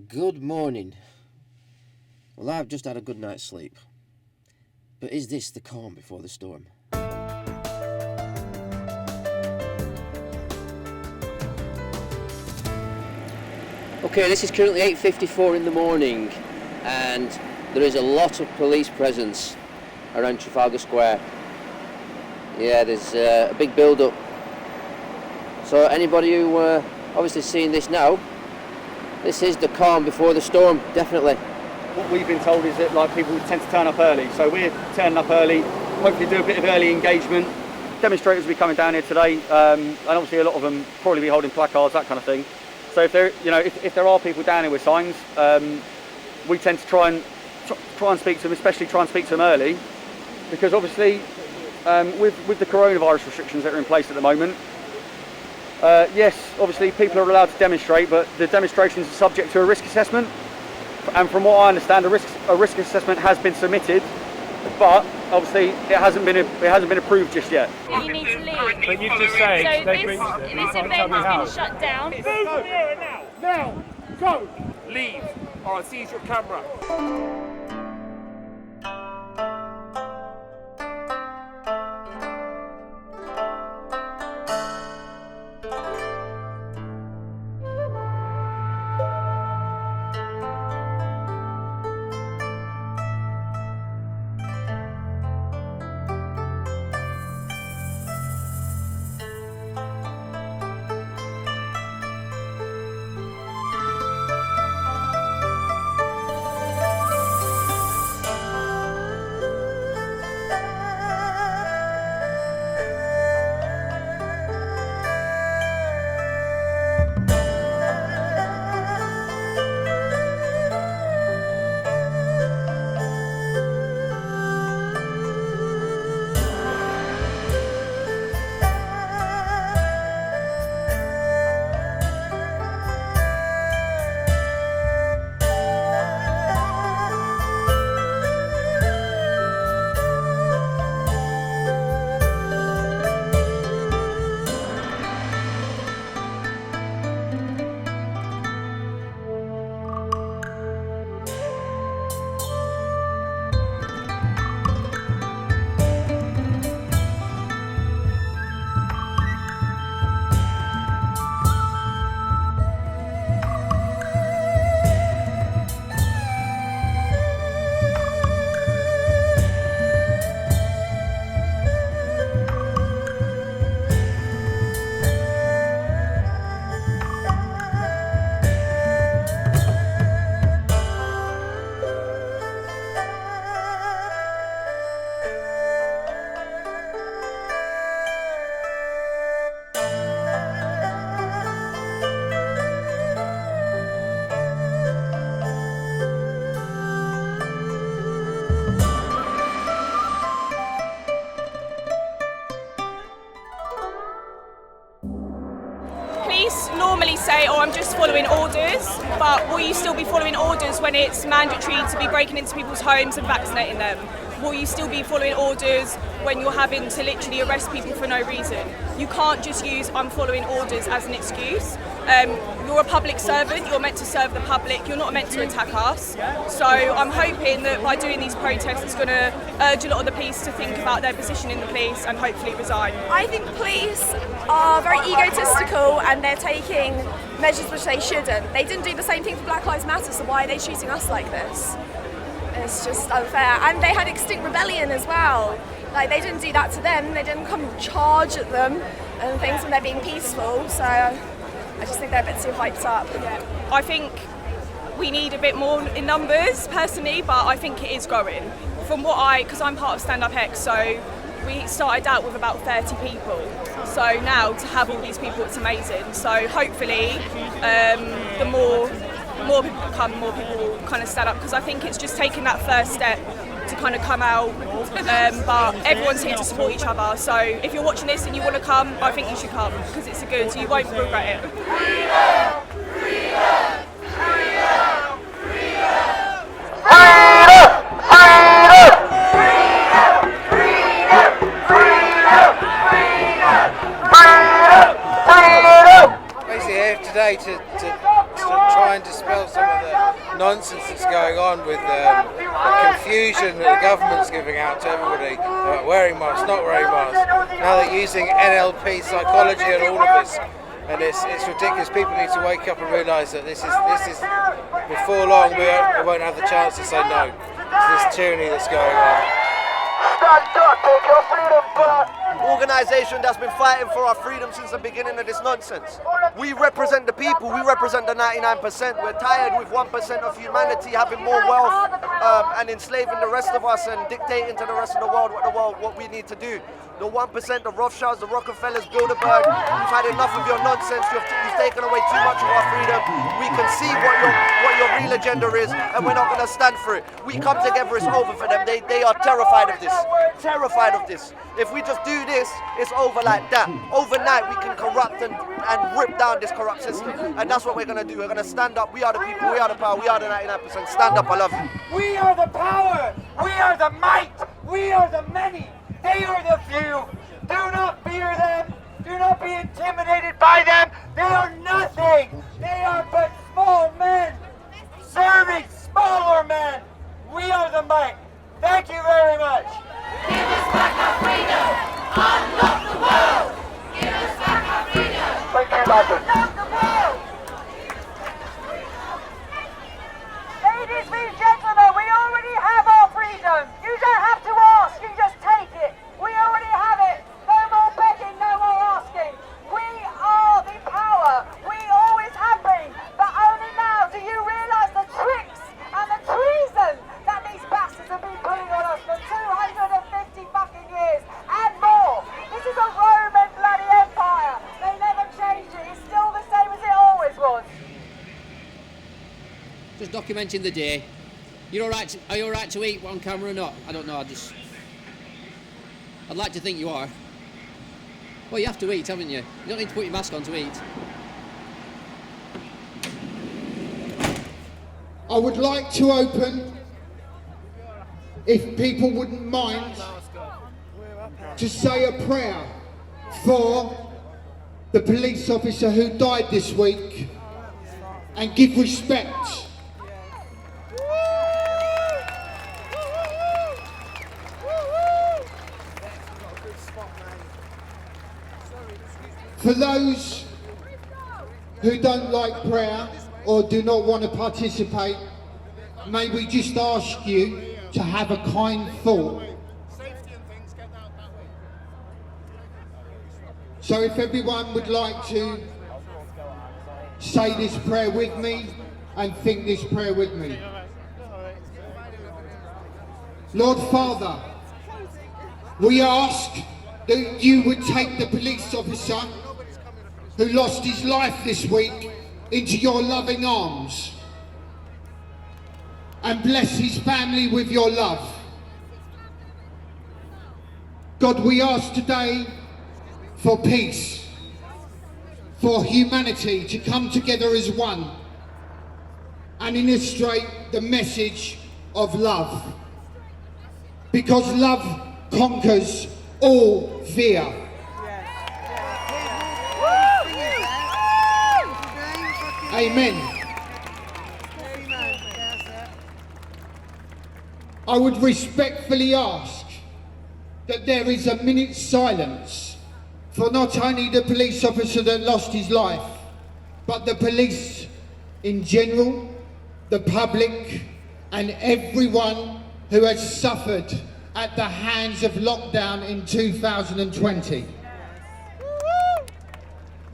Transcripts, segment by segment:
Good morning. Well, I've just had a good night's sleep. But is this the calm before the storm? Okay, this is currently 8:54 in the morning, and there is a lot of police presence around Trafalgar Square. Yeah, there's a big build-up. So anybody who obviously seeing this now, this is the calm before the storm, definitely. What we've been told is that people tend to turn up early, so we're turning up early, hopefully do a bit of early engagement. Demonstrators will be coming down here today, and obviously a lot of them probably be holding placards, that kind of thing. So if there are people down here with signs, we tend to try and speak to them, especially try and speak to them early, because obviously with the coronavirus restrictions that are in place at the moment, yes, obviously people are allowed to demonstrate, but the demonstrations are subject to a risk assessment. And from what I understand, a risk assessment has been submitted, but obviously it hasn't been approved just yet. You need to leave. But you just say so this event has been shut down. Move from here now! Now! Go! Leave, or I'll seize your camera. Police normally say, oh, I'm just following orders, but will you still be following orders when it's mandatory to be breaking into people's homes and vaccinating them? Will you still be following orders when you're having to literally arrest people for no reason? You can't just use I'm following orders as an excuse. You're a public servant, you're meant to serve the public, you're not meant to attack us. So I'm hoping that by doing these protests it's going to urge a lot of the police to think about their position in the police and hopefully resign. I think police are very egotistical and they're taking measures which they shouldn't. They didn't do the same thing for Black Lives Matter, so why are they shooting us like this? It's just unfair. And they had extinct rebellion as well. They didn't do that to them, they didn't come and charge at them and things when they're being peaceful, so I just think they're a bit too hyped up. Yeah. I think we need a bit more in numbers personally, but I think it is growing. Because I'm part of Stand Up X, so we started out with about 30 people. So now to have all these people, it's amazing. So hopefully the more people come, more people will kind of stand up, because I think it's just taking that first step to kind of come out, but everyone's here to support each other, so if you're watching this and you want to come, I think you should come, because it's good, you won't regret it. Freedom! Freedom! Freedom! Basically here today to try and dispel some of the nonsense that's going on with the confusion that the government's giving out to everybody about wearing masks, not wearing masks. Now they're using NLP psychology and all of this, and it's ridiculous. People need to wake up and realise that this is before long we won't have the chance to say no to this tyranny that's going on. Stand up, take your freedom back. Organisation that's been fighting for our freedom since the beginning of this nonsense. We represent the people, we represent the 99%. We're tired with 1% of humanity having more wealth and enslaving the rest of us and dictating to the rest of the world what we need to do. The 1%, the Rothschilds, the Rockefellers, Bilderberg, we've had enough of your nonsense. You've taken away too much of our freedom. We can see what your real agenda is, and we're not going to stand for it. We come together, it's over for them. They are terrified of this. Terrified of this. If we just do this, it's over like that. Overnight, we can corrupt and rip down this corrupt system. And that's what we're going to do. We're going to stand up. We are the people. We are the power. We are the 99%. Stand up. I love you. We are the power. We are the might. We are the many. They are the few. Do not fear them. Do not be intimidated by them. They are nothing. They are but small men serving smaller men. We are the might. Thank you very much. Give us back our freedom. Unlock the world. Give us back our freedom. Thank you, Madam. Unlock the world. Ladies and gentlemen, we already have our freedom. You don't have to ask, you just take it. We already have it. No more begging, no more asking. We are the power. We always have been. But only now do you realise the tricks and the treason that these bastards have been putting on us for 250 fucking years and more. This is a Roman bloody empire. They never changed it. It's still the same as it always was. Just documenting the day. You're all right. Are you all right to eat on camera or not? I don't know. I'd like to think you are. Well, you have to eat, haven't you? You don't need to put your mask on to eat. I would like to open, if people wouldn't mind, to say a prayer for the police officer who died this week and give respect. For those who don't like prayer or do not want to participate, may we just ask you to have a kind thought. So if everyone would like to say this prayer with me and think this prayer with me. Lord Father, we ask that you would take the police officer who lost his life this week into your loving arms and bless his family with your love. God, we ask today for peace, for humanity to come together as one and illustrate the message of love, because love conquers all fear. Amen. I would respectfully ask that there is a minute's silence for not only the police officer that lost his life, but the police in general, the public, and everyone who has suffered at the hands of lockdown in 2020.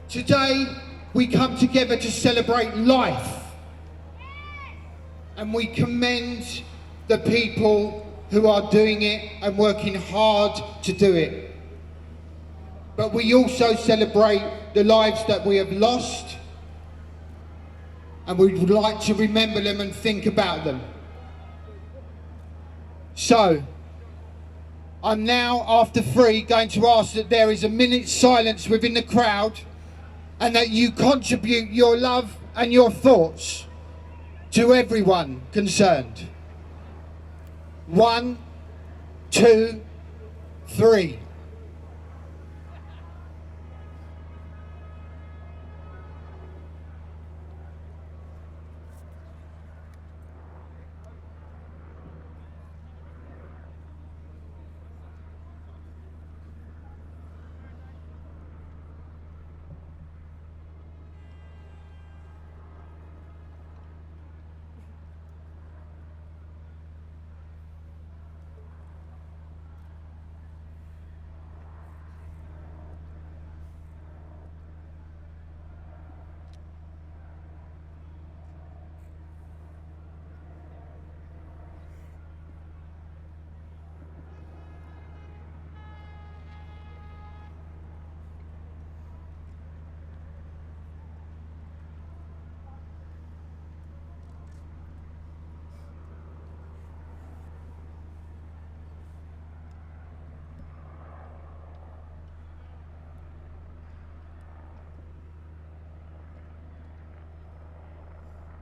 Today, we come together to celebrate life, and we commend the people who are doing it and working hard to do it. But we also celebrate the lives that we have lost, and we would like to remember them and think about them. So, I'm now, after 3, going to ask that there is a minute's silence within the crowd and that you contribute your love and your thoughts to everyone concerned. 1, 2, 3.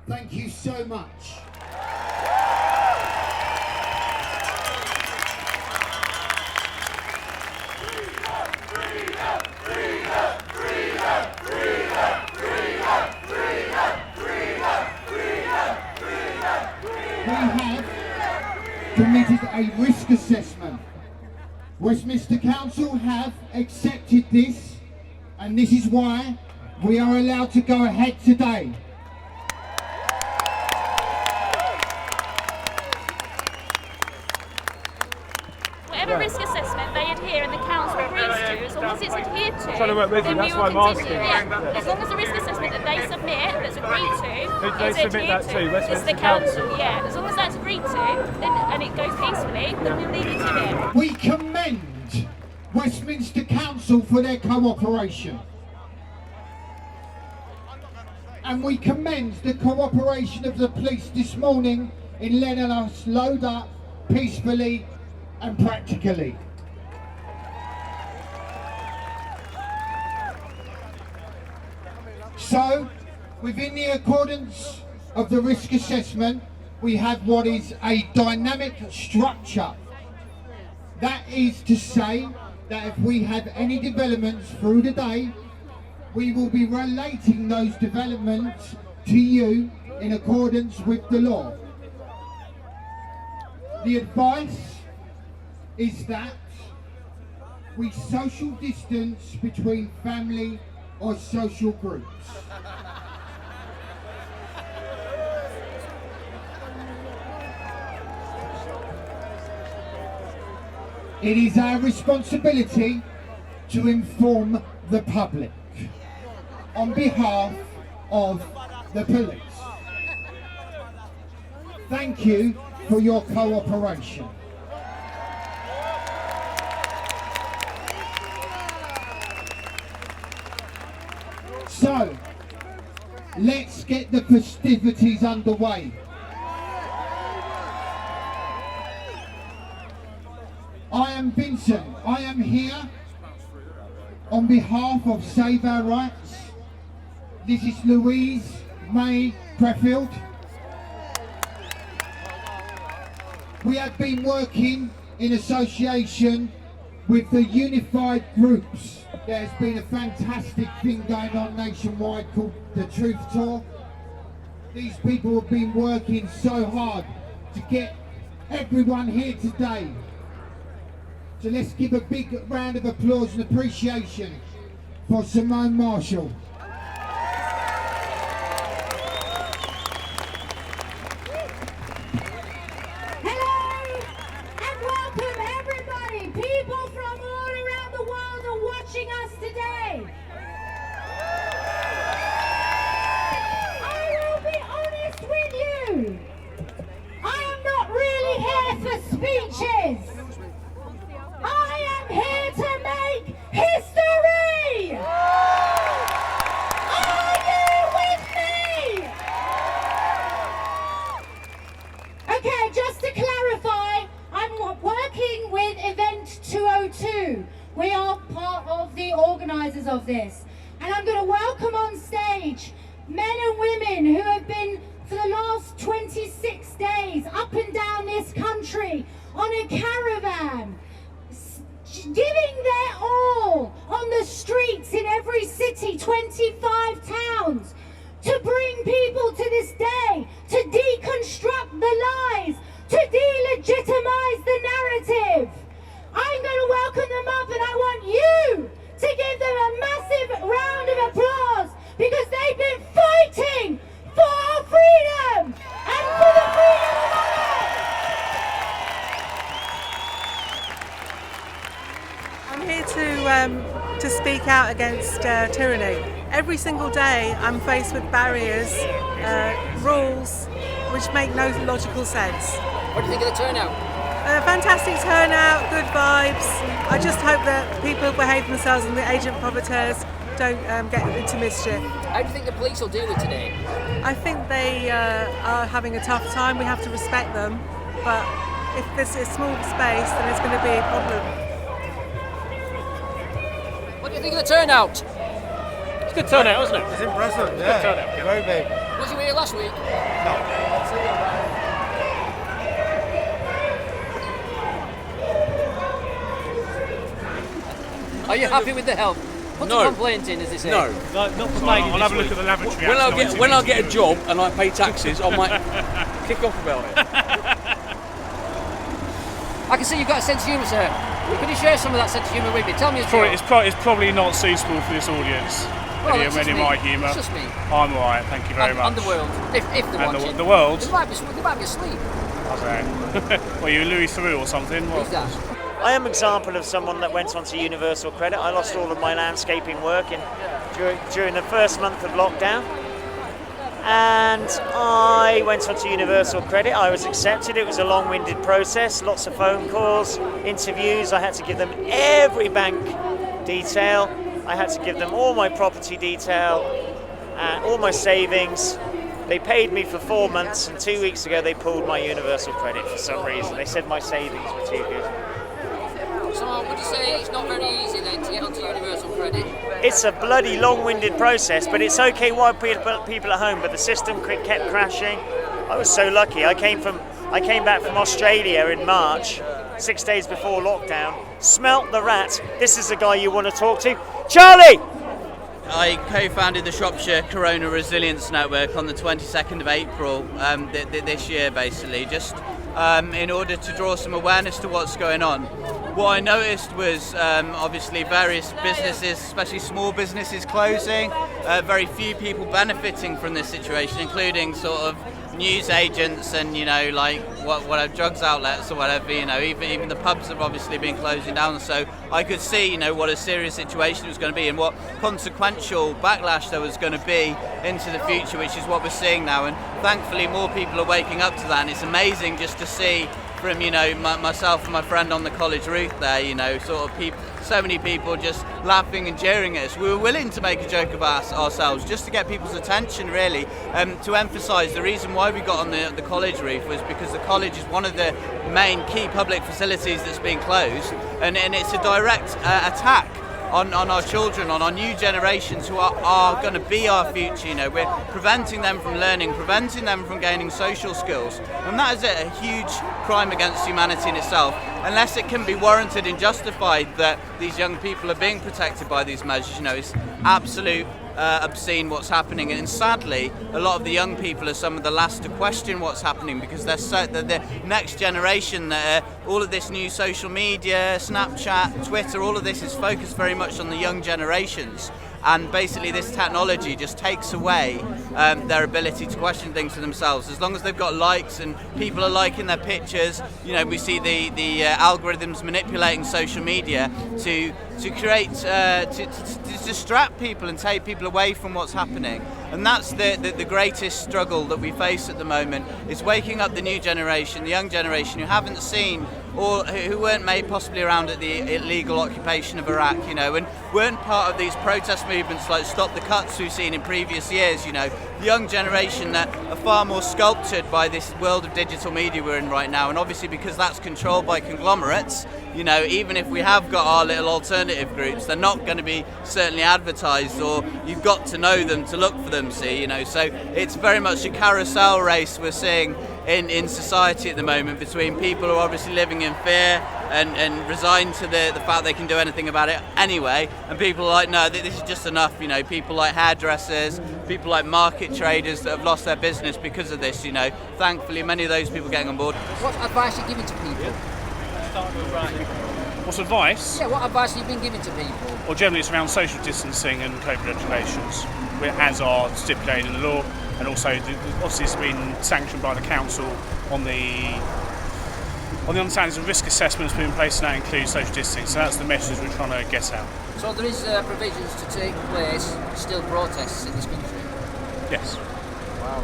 Thank you so much. We have committed a risk assessment. Westminster Council have accepted this, and this is why we are allowed to go ahead today. Whatever risk assessment they adhere and the council agrees to, as long as it's adhered to, trying to work with you, then we that's will why I'm continue. asking. Yeah. As long as the risk assessment that they submit, that's agreed to, Who do they is submit adhered that to? to, it's Westminster the council. Council? Yeah, as long as that's agreed to, then and it goes peacefully, then we'll leave it to them. We commend Westminster Council for their cooperation. And we commend the cooperation of the police this morning in letting us load up peacefully and practically. So, within the accordance of the risk assessment, we have what is a dynamic structure. That is to say that if we have any developments through the day, we will be relating those developments to you in accordance with the law. The advice is that we social distance between family or social groups. It is our responsibility to inform the public on behalf of the police. Thank you for your cooperation. So, let's get the festivities underway. I am Vincent. I am here on behalf of Save Our Rights. This is Louise May Creffield. We have been working in association with the unified groups. There's been a fantastic thing going on nationwide called the Truth Tour. These people have been working so hard to get everyone here today. So let's give a big round of applause and appreciation for Simone Marshall. Hello and welcome everybody. People from all around the world are watching us today. I will be honest with you. I am not really here for speeches. I am here to make history! Are you with me? Okay, just to clarify, I'm working with Event 202. We are part of the organisers of this. And I'm going to welcome on stage men and women who have been, for the last 26 days, up and down this country on a caravan, giving their all on the streets in every city, 25 towns, to bring people to this day, to deconstruct the lies, to delegitimize the narrative. I'm going to welcome them up, and I want you to give them a massive round of applause, because they've been fighting for our freedom and for the freedom of others. I'm here to speak out against tyranny. Every single day I'm faced with barriers, rules which make no logical sense. What do you think of the turnout? Fantastic turnout, good vibes. I just hope that people behave themselves and the agent provocateurs don't get into mischief. How do you think the police will deal with today? I think they are having a tough time. We have to respect them, but if this is a small space, then it's going to be a problem. What do you think of the turnout? It's a good turnout, wasn't it? It's impressive, Good turnout. Very big. Was you here last week? No. Are you happy with the help? Put the complaint in, as they say. No. Not complaining. I'll have a look at the lavatory. When I get a job and I pay taxes, I might kick off about it. I can see you've got a sense of humour, sir. Could you share some of that sense of humour with me? Tell me a joke. It's probably not suitable for this audience. Well, any of my humour. It's just me. I'm alright, thank you very much. And the world, if they're watching. The world? They might be asleep. I don't know. Well, you Louis Theroux or something? Who's that? I am an example of someone that went onto Universal Credit. I lost all of my landscaping work during the first month of lockdown. And I went onto Universal Credit. I was accepted. It was a long-winded process, lots of phone calls, interviews. I had to give them every bank detail. I had to give them all my property detail, all my savings. They paid me for 4 months, and 2 weeks ago they pulled my Universal Credit for some reason. They said my savings were too good. So would you say it's not very easy then to get onto Universal Credit? It's a bloody long-winded process, but it's okay while people at home, but the system kept crashing. I was so lucky. I came back from Australia in March, 6 days before lockdown, smelt the rat. This is the guy you want to talk to. Charlie! I co-founded the Shropshire Corona Resilience Network on the 22nd of April this year, basically, just in order to draw some awareness to what's going on. What I noticed was obviously various businesses, especially small businesses, closing, very few people benefiting from this situation, including sort of news agents and, you know, like whatever drugs outlets or whatever, you know, even the pubs have obviously been closing down. So I could see, you know, what a serious situation it was going to be and what consequential backlash there was going to be into the future, which is what we're seeing now. And thankfully more people are waking up to that, and it's amazing just to see from, you know, myself and my friend on the college roof there, you know, sort of people, so many people just laughing and jeering at us. We were willing to make a joke about ourselves just to get people's attention, really, to emphasise the reason why we got on the college roof was because the college is one of the main key public facilities that's been closed, and it's a direct attack on our children, on our new generations who are going to be our future. You know, we're preventing them from learning, preventing them from gaining social skills, and that is a huge crime against humanity in itself, unless it can be warranted and justified that these young people are being protected by these measures. You know, it's absolute obscene what's happening, and sadly a lot of the young people are some of the last to question what's happening, because they're the next generation that all of this new social media, Snapchat, Twitter, all of this is focused very much on the young generations, and basically this technology just takes away their ability to question things for themselves. As long as they've got likes and people are liking their pictures, you know, we see the algorithms manipulating social media to create to distract people and take people away from what's happening. And that's the greatest struggle that we face at the moment, is waking up the new generation, the young generation who haven't seen, or who weren't made possibly around at the illegal occupation of Iraq, you know, and weren't part of these protest movements like Stop the Cuts we've seen in previous years. You know, the young generation that are far more sculpted by this world of digital media we're in right now, and obviously because that's controlled by conglomerates, you know, even if we have got our little alternative groups, they're not going to be certainly advertised, or you've got to know them to look for them, see, you know. So it's very much a carousel race we're seeing in society at the moment, between people who are obviously living in fear and resigned to the fact they can do anything about it anyway, and people are like, no, this is just enough, you know. People like hairdressers, people like market traders that have lost their business because of this, you know. Thankfully many of those people getting on board. What advice are you giving to people? What's advice? Yeah, what advice have you been giving to people? Well, generally it's around social distancing and COVID regulations, as are stipulated in the law, and also obviously it's been sanctioned by the council on the understanding of risk assessments put in place, and that includes social distancing. So that's the message we're trying to get out. So there is provisions to take place, still protests in this country? Yes. Wow.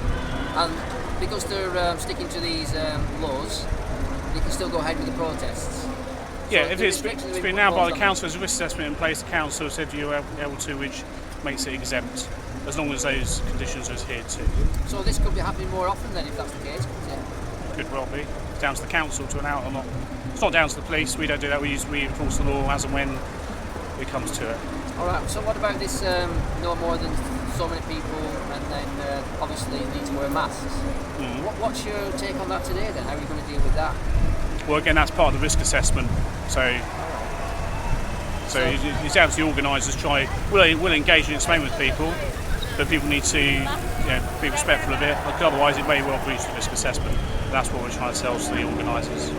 And because they're sticking to these laws, you can still go ahead with the protests? Yeah, so if it's been now by the council, there's a risk assessment in place. The council said you're able to, which makes it exempt, as long as those conditions are adhered to. So this could be happening more often then, if that's the case, couldn't it? Could well be. It's down to the council to allow it or not. It's not down to the police. We don't do that. We enforce the law as and when it comes to it. All right. So what about this no more than so many people, and then obviously need to wear masks. What's your take on that today then? How are you going to deal with that? Well, again, that's part of the risk assessment. So it's down to the organisers. We'll engage and explain with people, but people need to be respectful of it, because otherwise it may well breach the risk assessment. And that's what we're trying to tell to the organisers.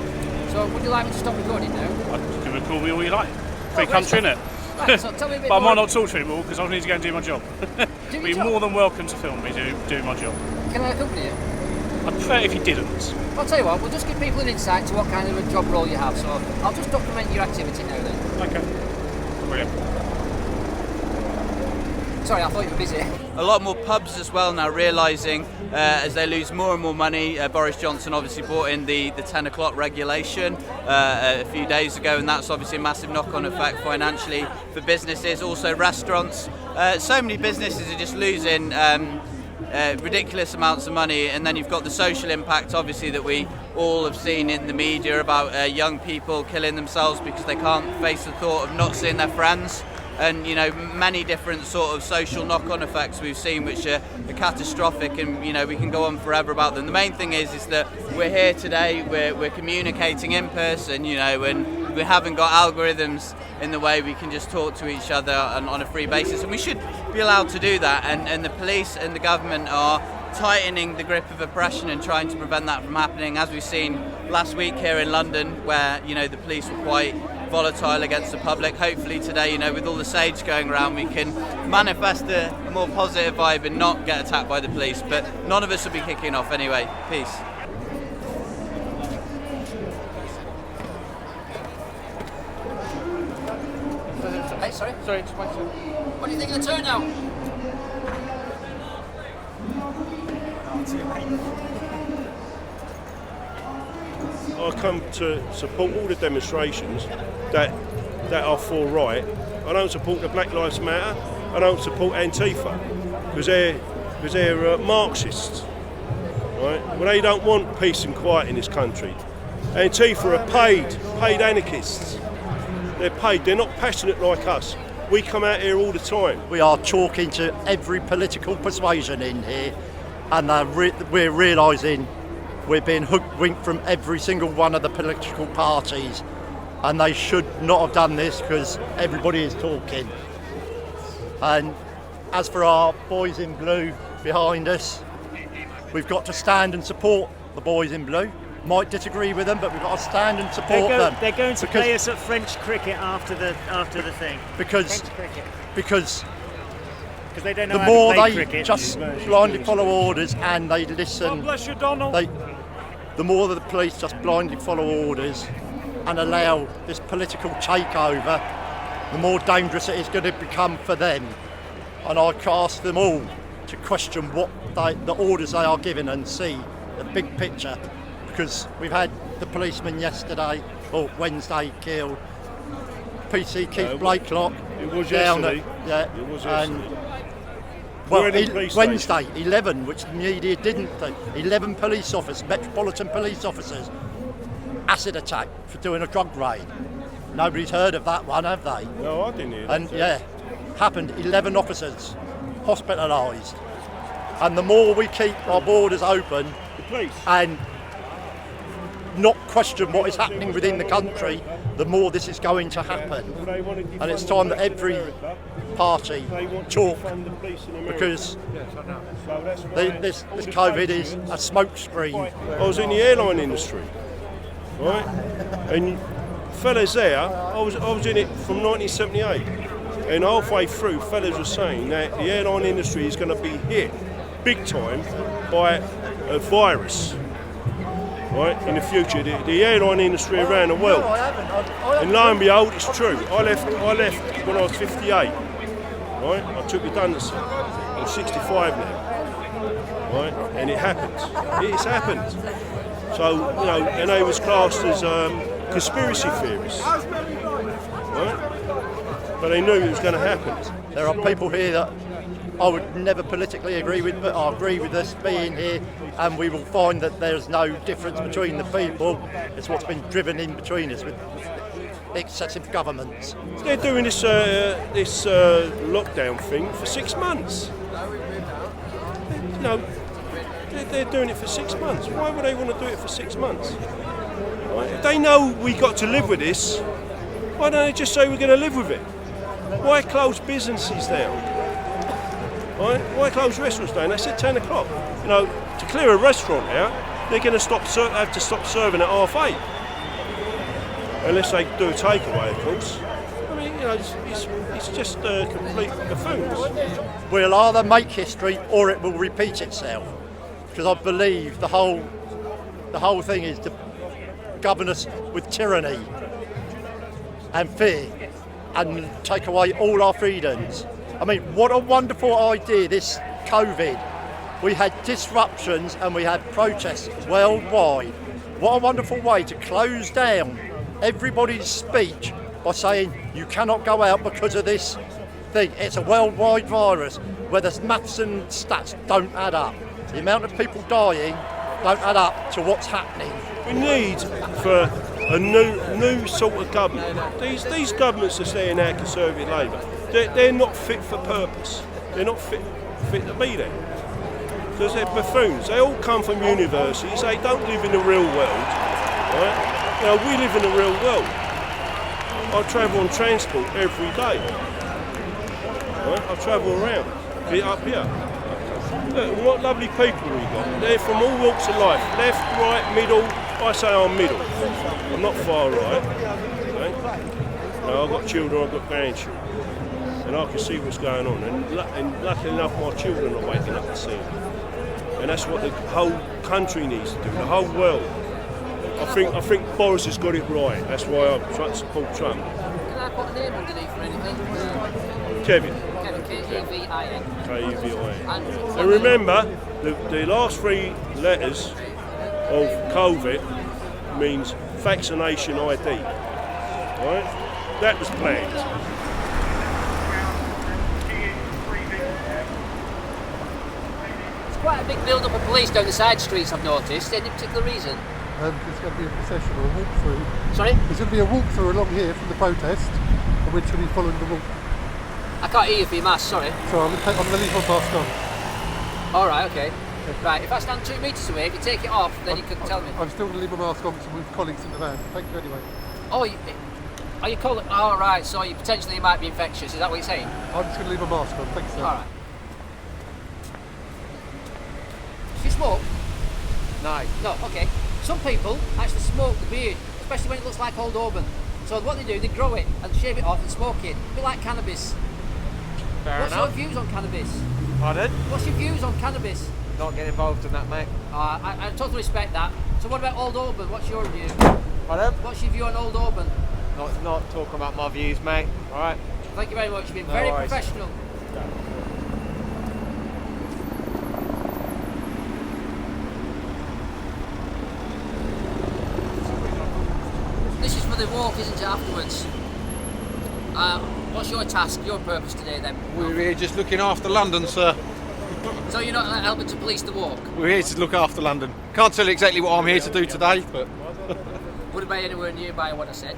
So would you like me to stop recording now? You can record me all you like. Free country, innit? Right, so tell me a bit But I more. might not talk to you anymore because I need to go and do my job. Be more than welcome to film me do my job. Can I accompany you? I'd prefer if you didn't. I'll tell you what, we'll just give people an insight to what kind of a job role you have, so I'll just document your activity now then. Okay. Brilliant. Sorry, I thought you were busy. A lot more pubs as well now realising as they lose more and more money. Boris Johnson obviously brought in the 10 o'clock regulation a few days ago, and that's obviously a massive knock-on effect financially for businesses. Also restaurants. So many businesses are just losing ridiculous amounts of money, and then you've got the social impact obviously that we all have seen in the media about young people killing themselves because they can't face the thought of not seeing their friends. And many different sort of social knock-on effects we've seen which are catastrophic, and we can go on forever about them. The main thing is that we're here today, we're communicating in person, and we haven't got algorithms in the way we can just talk to each other on a free basis, and we should be allowed to do that, and the police and the government are tightening the grip of oppression and trying to prevent that from happening, as we've seen last week here in London, where the police were quite volatile against the public. Hopefully today, with all the sage going around, we can manifest a more positive vibe and not get attacked by the police, but none of us will be kicking off anyway. Peace. Hey, sorry, just one second. What do you think of the turnout? I come to support all the demonstrations that are for right. I don't support the Black Lives Matter. I don't support Antifa because they're Marxists, right? Well, they don't want peace and quiet in this country. Antifa are paid anarchists. They're paid. They're not passionate like us. We come out here all the time. We are talking to every political persuasion in here, and we're realising we're being hoodwinked from every single one of the political parties, and they should not have done this because everybody is talking. And as for our boys in blue behind us, we've got to stand and support the boys in blue. Might disagree with them, but we've got to stand and support them. They're going to play us at French cricket after the thing. Because they don't know the how more to play they cricket. just blindly follow orders and they listen, God bless you, Donald. the more that the police just blindly follow orders and allow this political takeover, the more dangerous it is going to become for them. And I ask them all to question what the orders they are given and see the big picture, because we've had the policeman yesterday, or Wednesday, killed. PC Keith Blakelock. It was down yesterday. It was yesterday. Wednesday, 11, which the media didn't do. 11 police officers, Metropolitan Police officers, acid attack for doing a drug raid. Nobody's heard of that one, have they? No, I didn't hear that. And happened, 11 officers hospitalised. And the more we keep our borders open and not question what is happening within the country, the more this is going to happen. And it's time that every party talk, because this COVID is a smokescreen. I was in the airline industry, right? And fellas there, I was in it from 1978, and halfway through, fellas were saying that the airline industry is going to be hit big time by a virus. Right, in the future, the airline industry around the world. And lo and behold, it's true. I left when I was 58. Right, I took redundancy. I'm 65 now. Right, and it happened. It's happened. So and they was classed as conspiracy theorists. Right, but they knew it was going to happen. There are people here that I would never politically agree with, but I agree with us being here, and we will find that there's no difference between the people. It's what's been driven in between us with excessive governments. They're doing this lockdown thing for 6 months. you know, they're doing it for 6 months. Why would they want to do it for 6 months? Right? If they know we got to live with this, why don't they just say we're going to live with it? Why close businesses down? Right? Why close restaurants down? They said 10 o'clock. You know, to clear a restaurant out, they're going to have to stop serving at 8:30. Unless they do a takeaway, of course. I mean, you know, it's just complete buffoons. We'll either make history or it will repeat itself. Because I believe the whole thing is to govern us with tyranny and fear and take away all our freedoms. I mean, what a wonderful idea, this COVID. We had disruptions and we had protests worldwide. What a wonderful way to close down everybody's speech by saying you cannot go out because of this thing. It's a worldwide virus where the maths and stats don't add up. The amount of people dying don't add up to what's happening. We need for a new sort of government. These governments are saying now Conservative Labour. They're not fit for purpose. They're not fit to be there. Because they're buffoons. They all come from universities. They don't live in the real world. Right? You know, we live in the real world. I travel on transport every day. Right? I travel around. Get up here. Look, what lovely people we got. They're from all walks of life. Left, right, middle. I say I'm middle. I'm not far right. Right? No, I've got children, I've got grandchildren. And I can see what's going on. And luckily enough, my children are waking up to see it. And that's what the whole country needs to do, the whole world. I think Boris has got it right. That's why I'm trying to support Trump. Can I put a name underneath for anything? Kevin. Kevin, K-E-V-I-N. K-E-V-I-N. And remember, the last 3 letters of COVID means vaccination ID. Right? That was planned. Quite a big build-up of police down the side streets, I've noticed. Any particular reason? There's going to be a procession or a walk-through. Sorry? There's going to be a walk-through along here from the protest, and we're going to be following the walk. I can't hear you for your mask, sorry. So I'm going to leave my mask on. All right, okay. Right, if I stand 2 metres away, if you take it off, then you can tell me. I'm still going to leave my mask on with colleagues in the van. Thank you anyway. Oh, are you calling? Oh, right, so you potentially might be infectious, is that what you're saying? I'm just going to leave my mask on, thank you, sir. All right. Do you smoke? No. No, okay. Some people actually smoke the beard, especially when it looks like old Auburn. So what they do, they grow it and shave it off and smoke it. A bit like cannabis. What's your views on cannabis? Pardon? What's your views on cannabis? Not get involved in that, mate. I totally respect that. So what about old Auburn? What's your view? Pardon? What's your view on old Auburn? Not talking about my views, mate. All right. Thank you very much. You've been No very worries. professional. This is for the walk, isn't it, afterwards? What's your task, your purpose today then? We're here just looking after London, sir. So you're not helping to police the walk? We're here to look after London. Can't tell you exactly what I'm here to do today, but... Would it be anywhere nearby what I said?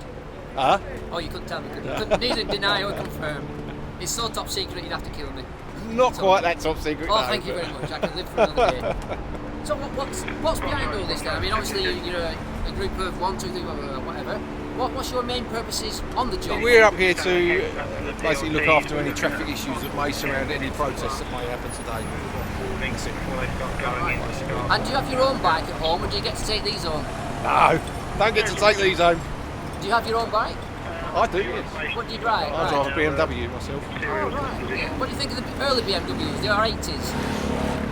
Huh? Oh, you couldn't tell me, could you? Couldn't neither deny or confirm. It's so top secret you'd have to kill me. Not quite that top secret, Oh, no, thank you but- very much. I can live for another day. So what's behind all this then? I mean, obviously you're a group of 1, 2, 3, whatever. What's your main purposes on the job? We're up here to basically look after any traffic issues that may surround any protests that may happen today. And do you have your own bike at home, or do you get to take these home? No, don't get to take these home. Do you have your own bike? I do, yes. What do you drive? I drive a BMW myself. What do you think of the early BMWs, the R80s?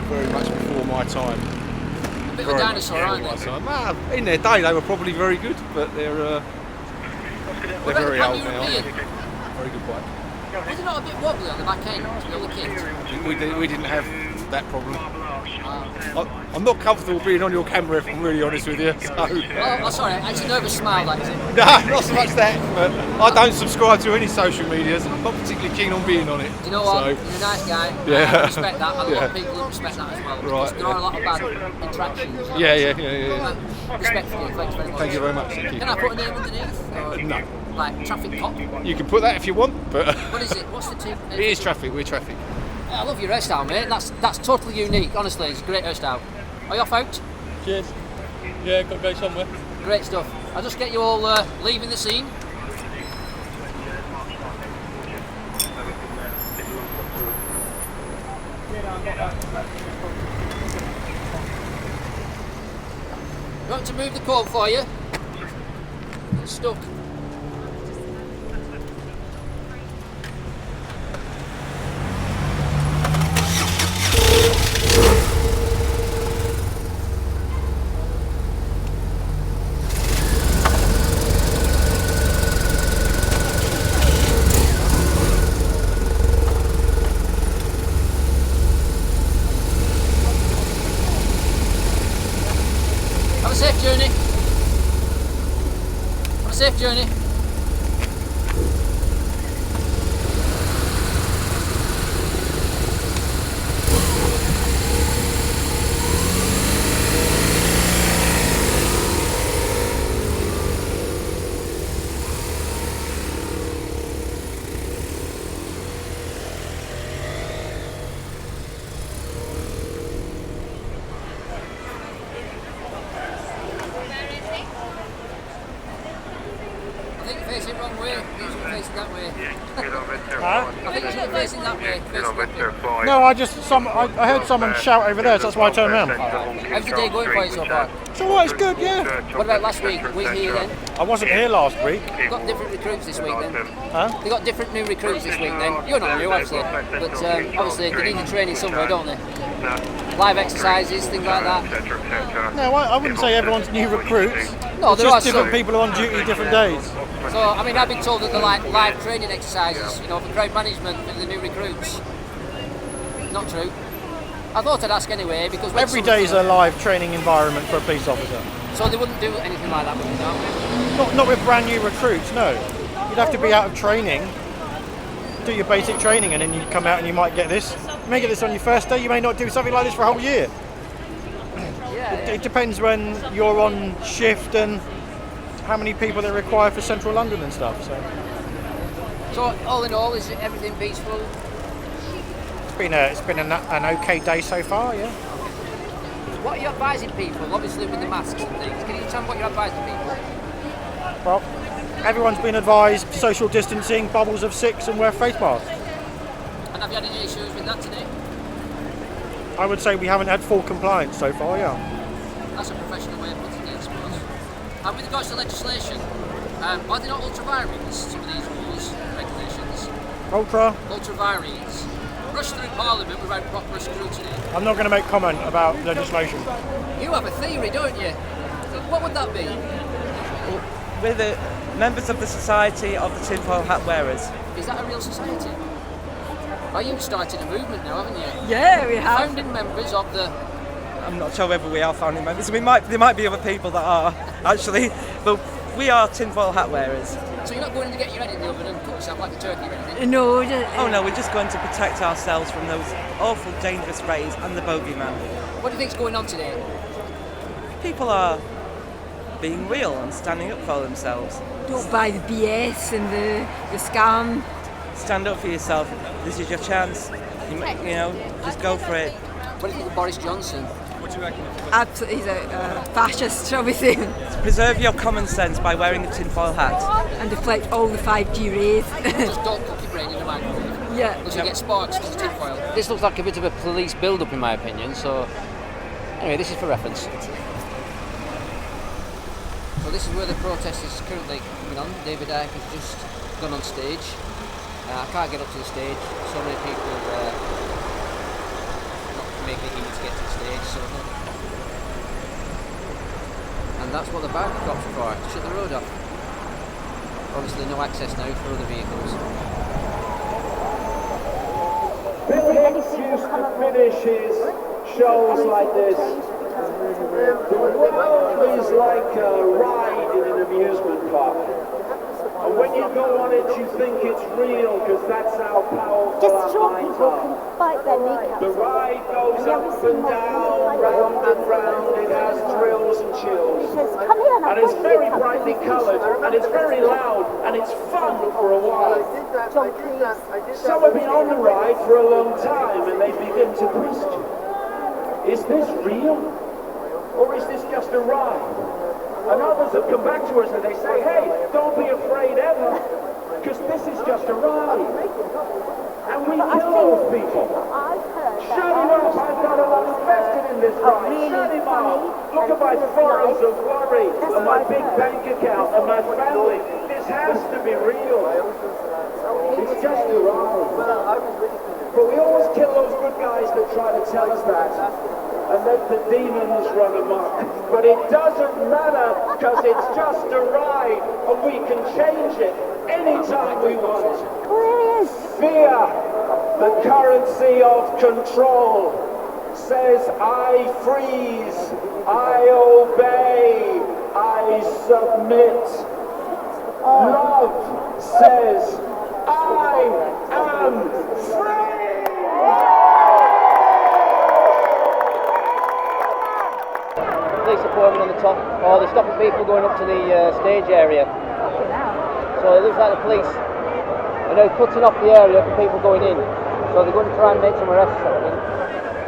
Very much before my time. A bit of a dinosaur, aren't they? In their day they were probably very good, but they're very old now. Very good bike. Was it not a bit wobbly on the back end, the other kids? We didn't have that problem. I'm not comfortable being on your camera if I'm really honest with you. So. Oh, sorry, it's a nervous smile, that is it? No, not so much that, but I don't subscribe to any social medias and I'm not particularly keen on being on it. Do you know what? So, You're a nice guy. Yeah. I respect that, and a lot of people who respect that as well. Right, There are a lot of bad interactions. Yeah. Respect for you, thanks very much. Thank you very much, thank you. Can I put a name underneath? Or, No. Like traffic cop? You can put that if you want, but... What is it? What's the team? It is traffic, we're traffic. I love your hairstyle, mate. That's totally unique. Honestly, it's a great hairstyle. Are you off out? Cheers. Yeah, got to go somewhere. Great stuff. I'll just get you all leaving the scene. You want to move the coat for you? It's stuck. Have a safe journey. Have a safe journey. Facing wrong way. He's facing that way. I think he's facing that way. No, I heard someone shout over there, so that's why I turned around. How's the day going for you so far? It's alright, it's good, yeah. What about last week? Week here then? I wasn't here last week. They've got different recruits this week then? Huh? They got different new recruits this week then? You're not new, obviously. But obviously they need the training somewhere, don't they? Live exercises, things like that. No, I wouldn't say everyone's new recruits. No, it's there just are different some. people who are on duty different days. So, I mean, I've been told that they're like live training exercises, you know, for crowd management for the new recruits. Not true. I thought I'd ask anyway, because... Every day is a live training environment for a police officer. So they wouldn't do anything like that, would they? Not with brand new recruits, no. You'd have to be out of training, do your basic training, and then you come out and you might get this. You may get this on your first day, you may not do something like this for a whole year. It depends when you're on shift and how many people they require for central London and stuff. So all in all, is everything peaceful? It's been an okay day so far, yeah. What are you advising people, obviously with the masks and things? Can you tell me what you're advising people? Well, everyone's been advised social distancing, bubbles of 6 and wear face masks. And have you had any issues with that today? I would say we haven't had full compliance so far, yeah. That's a professional way of putting it, I suppose. And with regards to legislation, are they not ultra-vires, some of these rules, regulations? Ultra-vires. Rush through Parliament without proper scrutiny. I'm not going to make comment about legislation. You have a theory, don't you? What would that be? We're the members of the Society of the Tinfoil Hat Wearers. Is that a real society? Oh, you've started a movement now, haven't you? Yeah, we have. Founding members of the... I'm not sure whether we are founding members. There might be other people that are, actually. But we are tinfoil hat wearers. So you're not going to get your head in the oven and cook yourself like a turkey or anything? No. Oh no, we're just going to protect ourselves from those awful, dangerous rays and the bogeyman. What do you think's going on today? People are being real and standing up for themselves. Don't buy the BS and the scam. Stand up for yourself. This is your chance. You know, just go for it. What do you think of Boris Johnson? What do you reckon? Absolutely, he's a fascist, shall we say. Preserve your common sense by wearing a tinfoil hat. And deflect all the 5G rays. Just don't cook your brain in the microwave. Yeah. Because you get sparks from the tinfoil. This looks like a bit of a police build-up in my opinion, so... Anyway, this is for reference. So this is where the protest is currently coming on. David Icke has just gone on stage. I can't get up to the stage. So many people not making it easy to get to the stage. So, and that's what the barrier cops are for, to shut the road off. Obviously no access now for other vehicles. Bill Hicks used to finish his shows like this. The world is like a ride in an amusement park. And when you go on it, you think it's real, because that's how powerful our minds bite their kneecaps. The ride goes up and down, round and round. It has thrills and chills. And it's very brightly coloured, and it's very loud, and it's fun for a while. Some have been on the ride for a long time, and they begin to question, is this real? Or is this just a ride? And others have come back to us and they say, hey, don't be afraid ever, because this is just a ride. And we kill those people. Shut him up, I've got a lot invested in this ride. Shut him up. Look at my furrows of worry, and my big bank account, and my family. This has to be real. It's just a ride. But we always kill those good guys that try to tell us that, and let the demons run amok. But it doesn't matter, because it's just a ride, and we can change it anytime we want. Fear, the currency of control, says I freeze, I obey, I submit. Love says I am free! Police are forming on the top, or they're stopping people going up to the stage area. So it looks like the police are now cutting off the area for people going in. So they're going to try and make some arrests happening.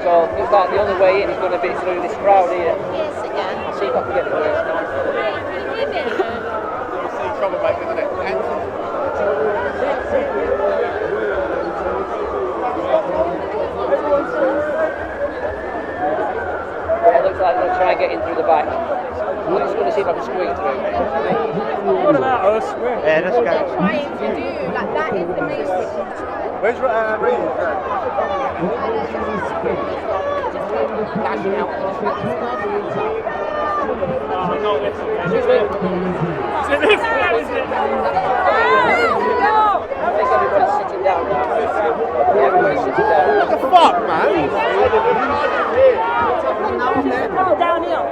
So it looks like the only way in is going to be through this crowd here. I'll see if I can get through this. Troublemaker, isn't it? Yeah, it looks like they're going to try and get in through the back. I'm just going to see if I can squeeze through. What about us? Yeah, let's go. Trying to do, like, that is the main Where's I think everybody's sitting down now. Yeah, everybody's sitting down. What the fuck, man? Go downhill.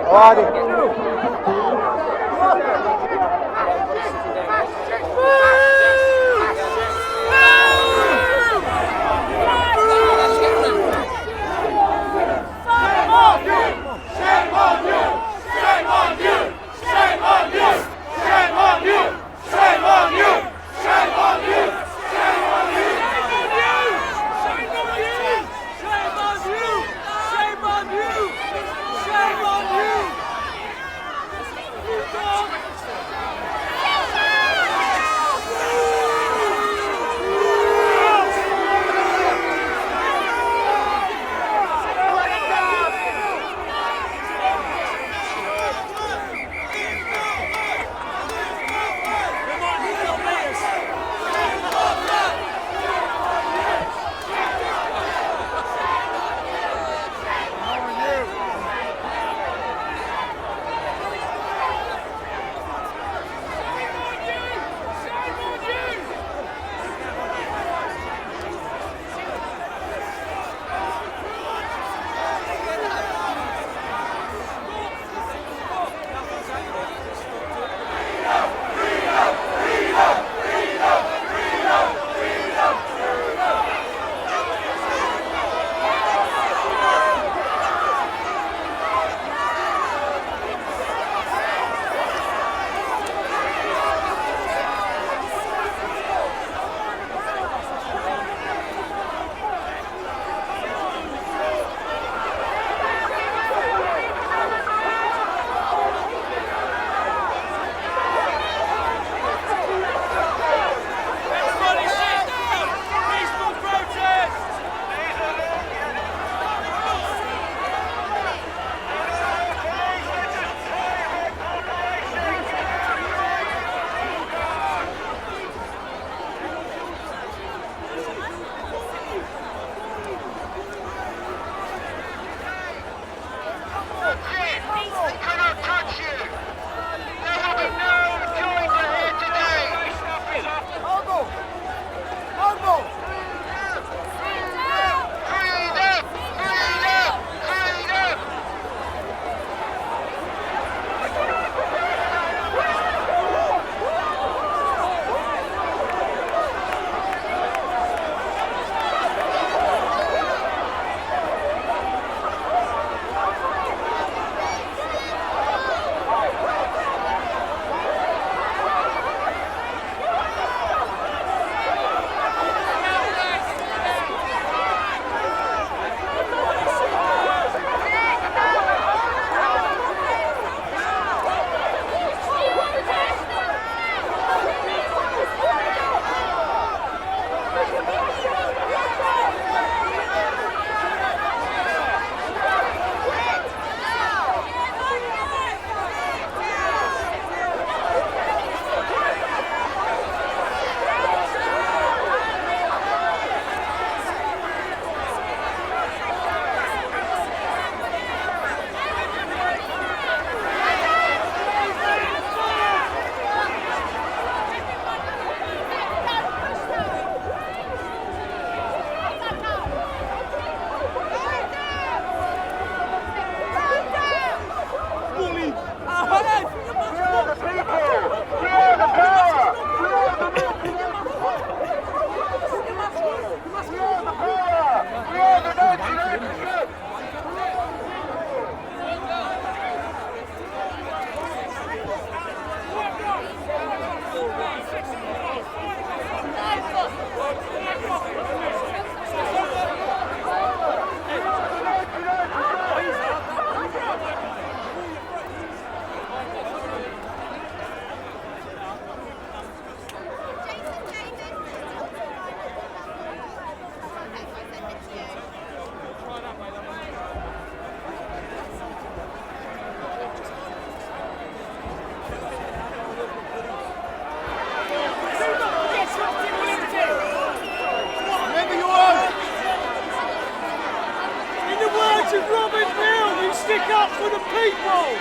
This is Robin Hill. We stick up for the people.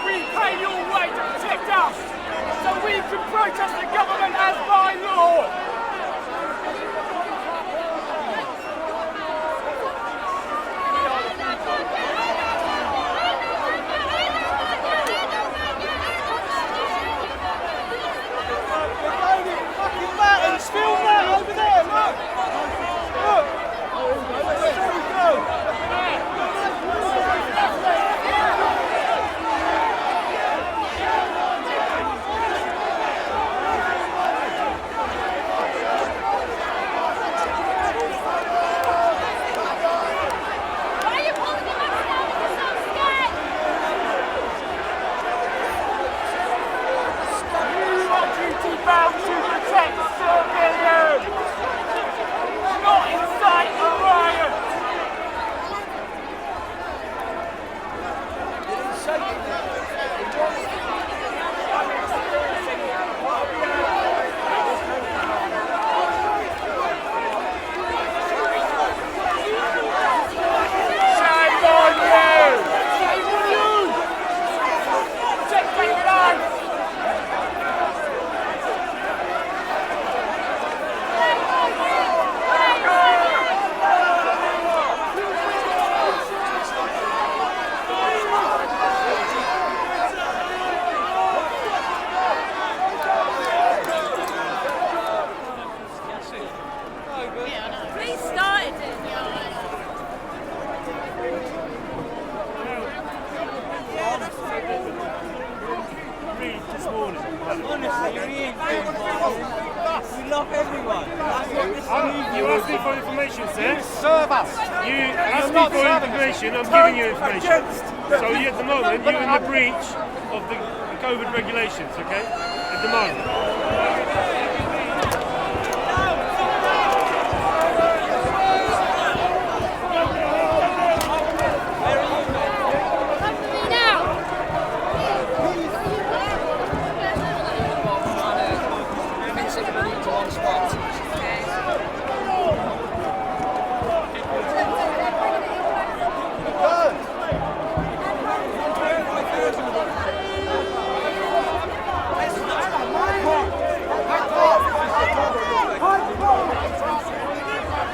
We pay your way to protect us, so we can protest the government as by law. Film that over there, look! Look! There we go! You are duty bound to protect civilians! Not incite a riot! Shame on you! Shame on you! Protect your life! Please started it. Read this morning. Honestly, we ain't we love everyone. You asked me for information, sir. You serve us. You asked me for information, I'm giving you information. So you, at the moment, you're in the breach of the COVID regulations, okay? At the moment.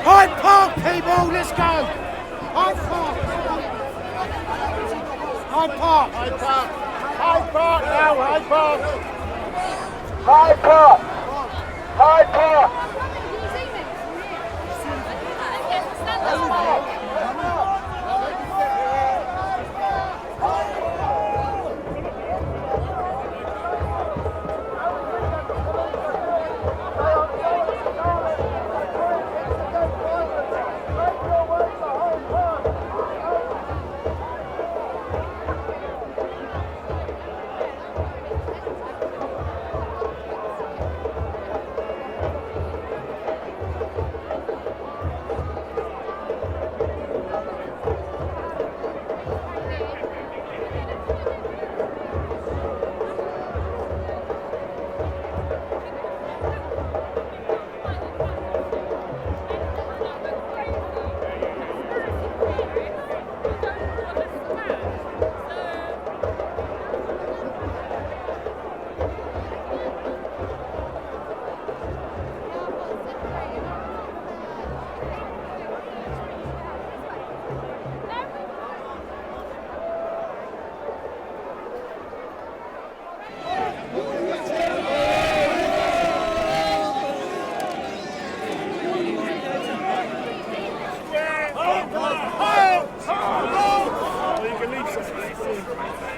Hyde Park, people, let's go! Hyde Park! Hyde Park! Hyde Park! Hyde Park now, Hyde Park! Hyde Park! Hyde Park!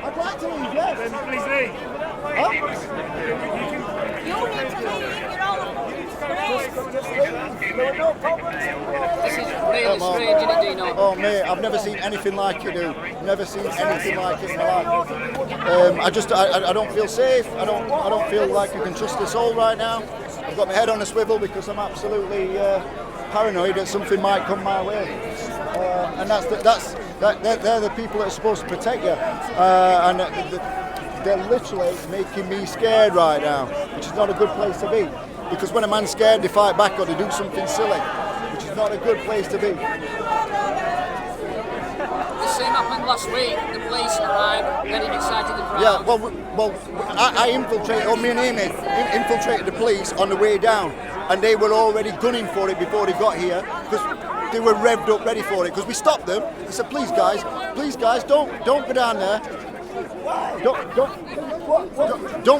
I'd like to leave, yes. Then please leave. Huh? You need to leave. You're all No problem. This is really strange, isn't it, Dino? Oh mate, I've never seen anything like it, dude. Never seen anything like it in my life. I don't feel safe. I don't feel like I can trust this all right now. I've got my head on a swivel because I'm absolutely paranoid that something might come my way. And they're the people that are supposed to protect you, and they're literally making me scared right now, which is not a good place to be. Because when a man's scared, they fight back or they do something silly, which is not a good place to be. The same happened last week. The police arrived, then it excited the crowd. Yeah, I infiltrated, or me and Amy infiltrated the police on the way down, and they were already gunning for it before they got here, because they were revved up ready for it. Because we stopped them. I said, please guys, don't go down there. Don't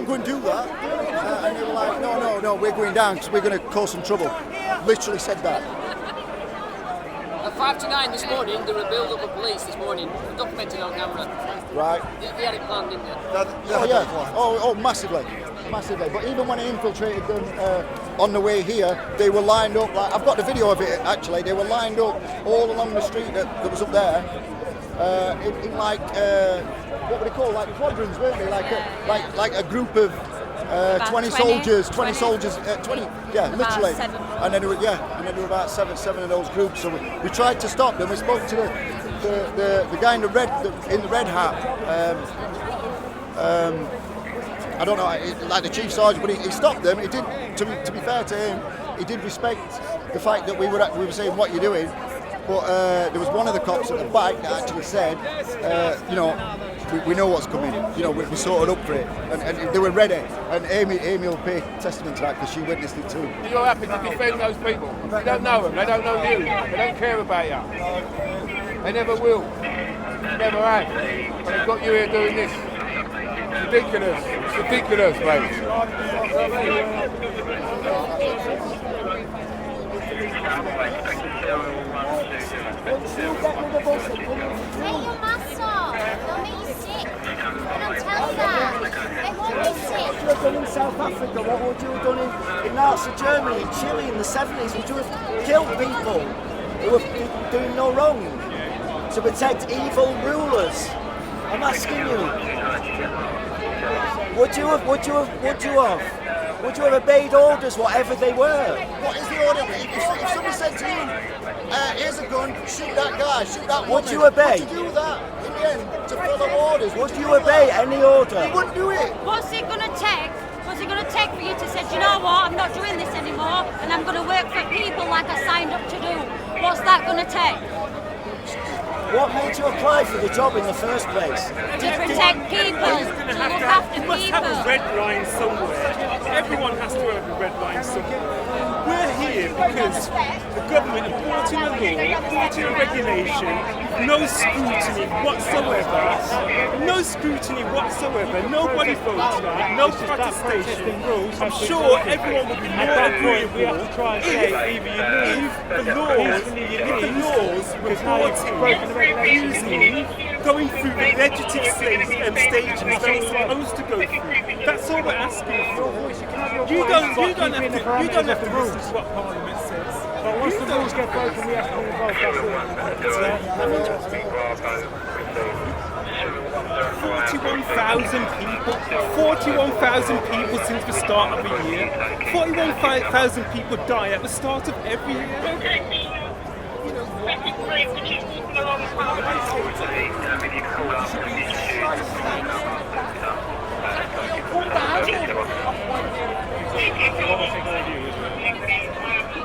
go and do that. And they were like, no, we're going down because we're going to cause some trouble. Literally said that. At 5 to 9 this morning, there were a build-up of police this morning, documented on camera. Right. They had it planned, didn't they? Oh, massively. But even when I infiltrated them on the way here, they were lined up. Like, I've got the video of it actually. They were lined up all along the street that was up there, in like what would they call, like quadrants, weren't they? Like a group of 20 soldiers, 20 soldiers, 20, yeah, literally. And then there were about seven of those groups. So we tried to stop them. We spoke to the guy in the red hat. I don't know, like the chief sergeant, but he stopped them. He did. To be fair to him, he did respect the fact that we were saying what you're doing. But there was one of the cops at the back that actually said, we know what's coming. We sorted up for it, and they were ready. And Amy will pay testament to that because she witnessed it too. You're happy to defend those people. You don't know them. They don't know you. They don't care about you. They never will. Never have. But they've got you here doing this. It's ridiculous. It's ridiculous, mate. Take your mask off. They'll make you sick. I don't tell you that. They won't be sick. What would you have done in South Africa? What would you have done in Nazi Germany, Chile in the 70s? Would you have killed people who were doing no wrong to protect evil rulers? I'm asking you. Would you have obeyed orders, whatever they were? What is the order? If someone said to you, here's a gun, shoot that guy, shoot that woman, would you obey? Would you do that in the end to follow orders? Would you obey any order? You wouldn't do it. What's it going to take? What's it going to take for you to say, do you know what, I'm not doing this anymore and I'm going to work for people like I signed up to do? What's that going to take? What made you apply for the job in the first place? To protect people, to look after people. You must have a red line somewhere. Everyone has to have a red line somewhere. We're here because the government have brought in a law, brought in a regulation, no scrutiny whatsoever, nobody voted on it, no protestation. I'm sure everyone would be more agreeable if the laws were brought in going through the legislative stages that it's supposed to go through. That's all we're asking for. You don't have to listen to what Parliament says. But once the rules get broken, we have to be involved. That's it. 41,000 people since the start of the year. 41,000 people die at the start of every year.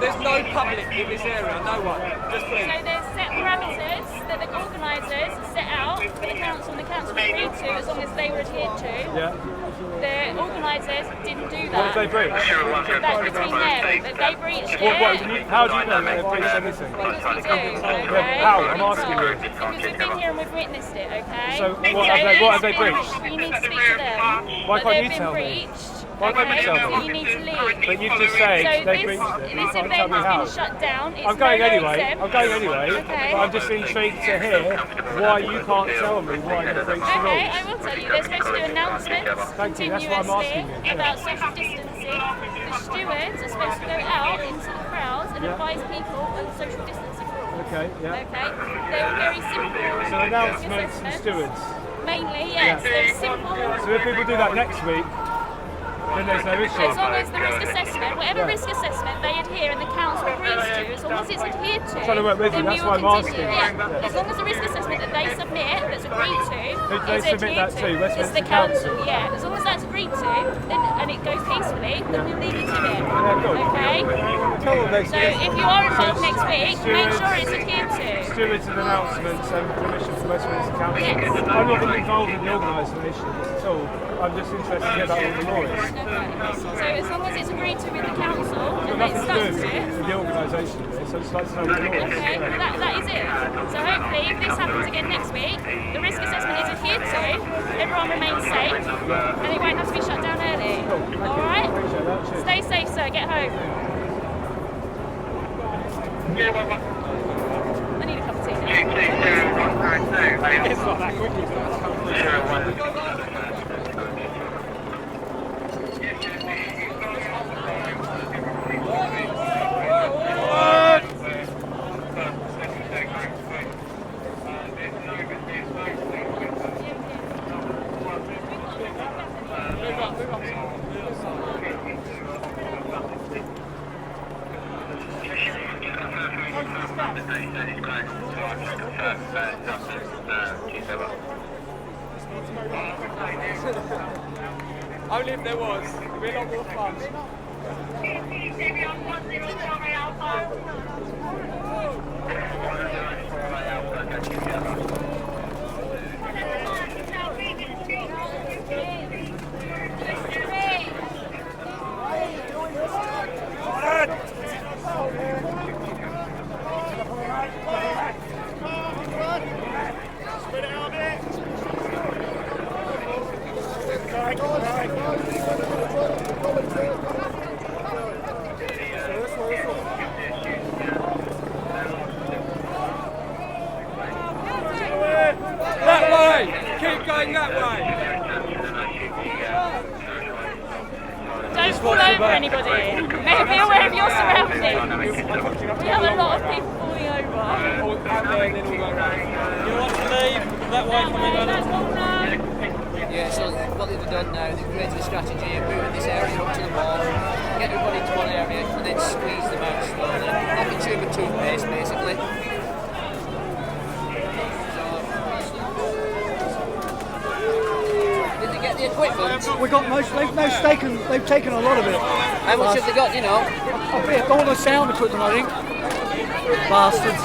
There's no public in this area, no one. Just please. So there's set parameters that the organisers set out for the council and the council agreed to as long as they were adhered to. Yeah. The organisers didn't do that. What did they breach? That's between them. That they breached it. How do you know that they breached anything? Because we do, okay? How? I'm asking you. Because we've been here and we've witnessed it, okay? So what have they breached? You need to speak to them. Why can't you they've tell been me? breached. Why can't you tell me? You need to leave. But you just say so they breached it. This event has been shut down. It's I'm going no anyway. exempt. I'm going anyway. Okay. But I'm just intrigued to hear why you can't tell me why they breached the rules. Okay, I will tell you. They're supposed to do announcements continuously about social distancing. The stewards are supposed to go out into the crowds and advise people on social distancing rules. Okay, yeah. Okay, they're very simple. So announcements from stewards. Mainly, yes. Yeah. They're simple. So if people do that next week, then there's no issue. As long as the risk assessment, whatever risk assessment they adhere and the council agrees to, as long as it's adhered to, I'm trying to work with you, then we that's will why I'm continue. asking. Yeah. As long as the risk assessment that they submit that's agreed to They is submit adhered that to it's Westminster the council. Council. Yeah. As long as that's agreed to, then, and it goes peacefully, then we'll leave you to it. Okay? So if you are involved next week, make sure it's adhered to. Stewards and announcements and permission from Westminster Council. Yes. I'm not really involved in the organisation of this at all. I'm just interested to hear about all the lawyers. So as long as it's agreed to with the council and Nothing it's to do stuck to it, with the organisation of this. I just like to know the lawyers. okay, that is it. So hopefully if this happens again next week, the risk assessment is adhered to, everyone remains safe, and it won't have to be shut down early. Alright? Stay safe, sir. Get home. I need a cup of tea now. It's not that quick. Only if there was. It'd be a lot more fun. That way! Keep going that way! Don't fall over anybody. Be aware of your surroundings. We have a lot of people falling over. Out there and then all go around. You want to leave? That way coming Yeah, so what they've done now, they've created a strategy of moving this area up to the wall, get everybody to one area and then squeeze them out slowly. Like a tube of toothpaste basically. Did they get the equipment? We got most. They've taken a lot of it. How much have they got, you know? I think all the sound equipment, I think. Bastards.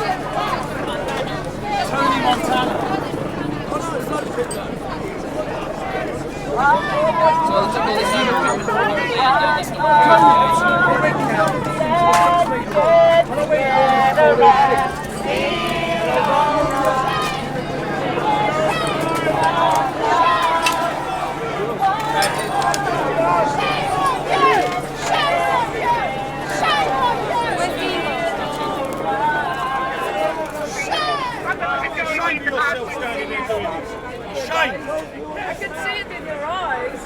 Tony Montana. So they took all this sound I can see it in your eyes.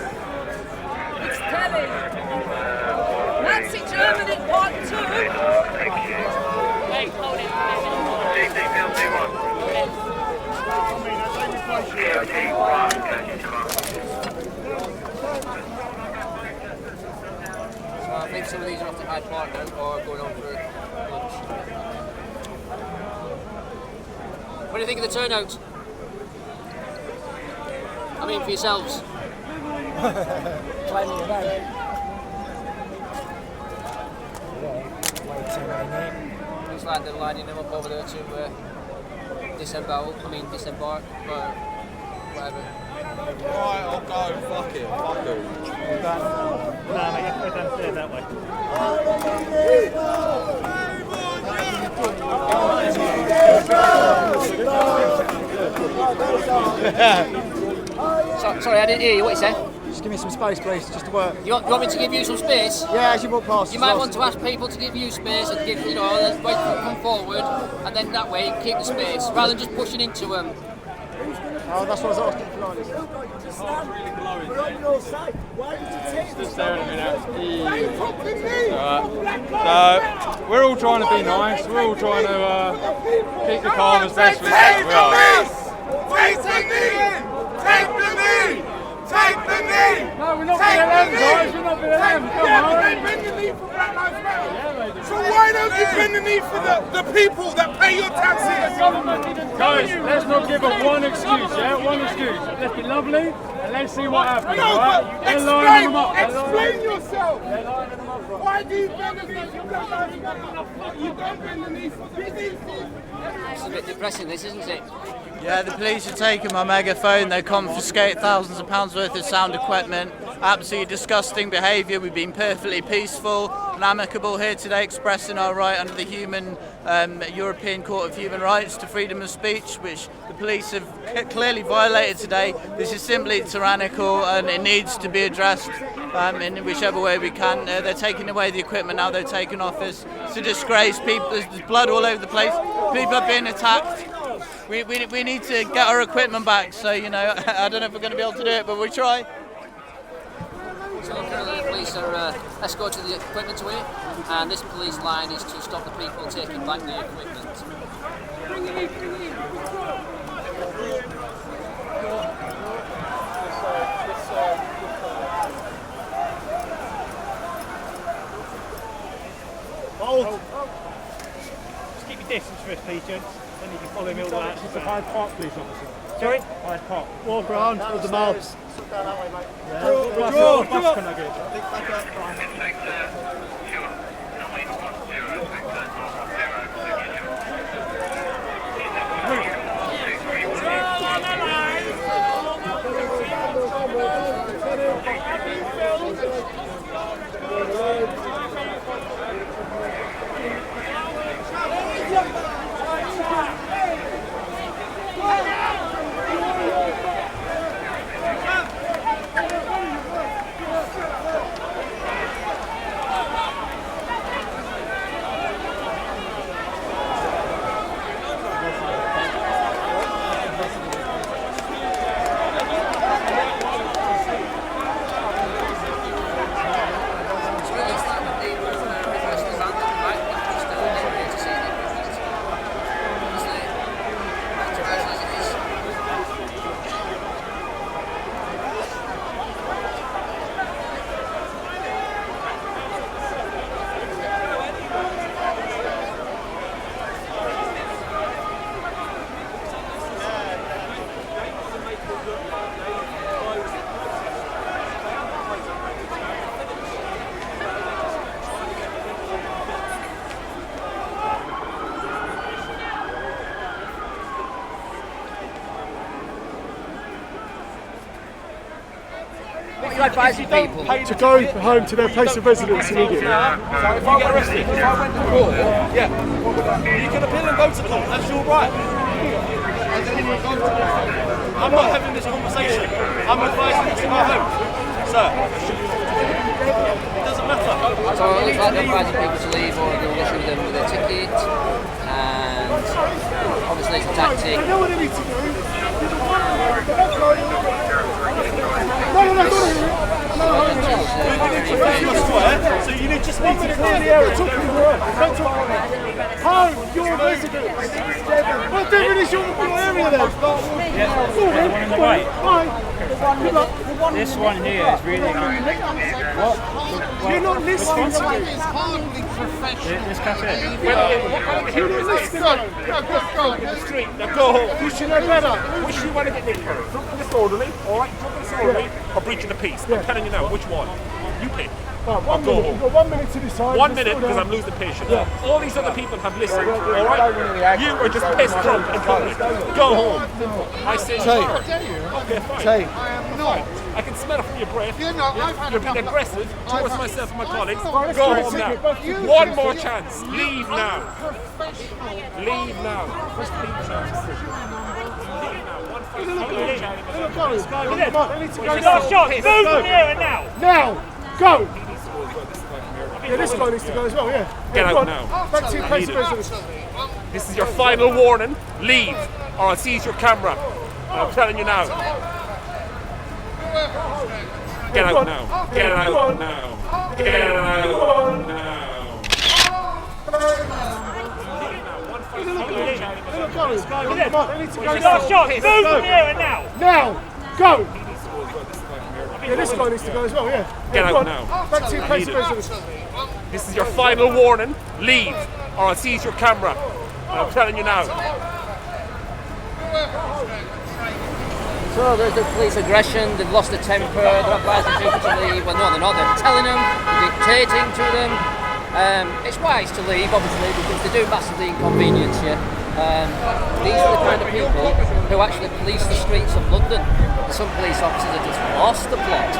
It's telling. Nazi Germany Part 2. Wait, hold it. So I think some of these are off to Hyde Park now or going on for lunch. What do you think of the turnout? I mean, for yourselves. Plenty of them. Looks like they're lining them up over there to disembark, or whatever. Right, I'll go. Fuck it. Fuck it. No, mate, go downstairs that way. Sorry, I didn't hear you. What you said? Just give me some space, please, just to work. You want me to give you some space? Yeah, as you walk past. You might want to ask people to give you space and give, wait for them to come forward, and then that way keep the space, rather than just pushing into them. Oh, that's what I was asking for. Just staring at me now. Alright. So, we're all trying to be nice, we're all trying to keep the calm as best we can. Take the knee! Take the knee! Take the knee! No, we're not BLM, guys. We're not BLM. Yeah, but they bend the knee for Black Lives Matter. So why don't you bend the knee for the people that pay your taxes? Guys, let's not give up one excuse, yeah? One excuse. Let's be lovely and let's see what happens, No, alright? explain yourself. Why do you bend the knee for Black Lives Matter? You don't bend the knee for the people. It's a bit depressing, this, isn't it? Yeah, the police are taking my megaphone, they confiscate thousands of pounds worth of sound equipment. Absolutely disgusting behaviour. We've been perfectly peaceful and amicable here today, expressing our right under the European Court of Human Rights to freedom of speech, which the police have clearly violated today. This is simply tyrannical and it needs to be addressed in whichever way we can. They're taking away the equipment now, they're taking off us. It's a disgrace. People, there's blood all over the place. People are being attacked. We need to get our equipment back, so I don't know if we're going to be able to do it, but we'll try. So currently the police are escorting the equipment away, and this police line is to stop the people taking back the equipment. Hold! Just keep your distance for us, Peter. Then you can follow me all the way out to the Hyde Park police officer. Sorry? Hyde Park. Walk around with the mouth. Down that way, mate. Yeah. Draw! Can I get Advising people to go home to their place of residence immediately. So if I get arrested, if I went to court, yeah, you can appeal and go to court. That's your right. I'm not having this conversation. I'm advising you to go home, sir. It doesn't matter. So it looks like they're advising people to leave, or they'll issue them with a ticket, and obviously it's a tactic. I know what I need to do. So you just need to clear the area. Home, your residence. What different is your area then? This one here is really good. What? You're not listening to me. It's hardly professional. This cafe. You're not listening. Go in the street. Now go home. You should know better. Which you want to get in for? Drunk and disorderly, alright? Drunk and disorderly, or breaching the peace. I'm telling you now, which one? You pick. Right, one minute. You've got 1 minute to decide. 1 minute because I'm losing patience. All these other people have listened, alright? You are just pissed drunk in public. Go home. I say you are. Okay, fine. I am not. I can smell it from your breath. You're being aggressive towards myself and my colleagues. Go home now. One more chance. Leave now. Leave now. Last shot. Move from here now. Now. Go. Yeah, this guy needs to go as well, yeah. Get out now. Back to your place of residence. This is your final warning. Leave, or I'll seize your camera. I'm telling you now. Get out now. Get out now. Get out now. Last shot. Move from here now. Now. Go. Yeah, this guy needs to go as well, yeah. Get Go out on. now. Back to your place of business. This is your final warning. Leave, or I'll seize your camera. I'm telling you now. So there's the police aggression, they've lost their temper, they're advising people to leave. Well, no, they're not, they're telling them, dictating to them. It's wise to leave, obviously, because they do massively inconvenience you. These are the kind of people who actually police the streets of London. Some police officers have just lost the plot.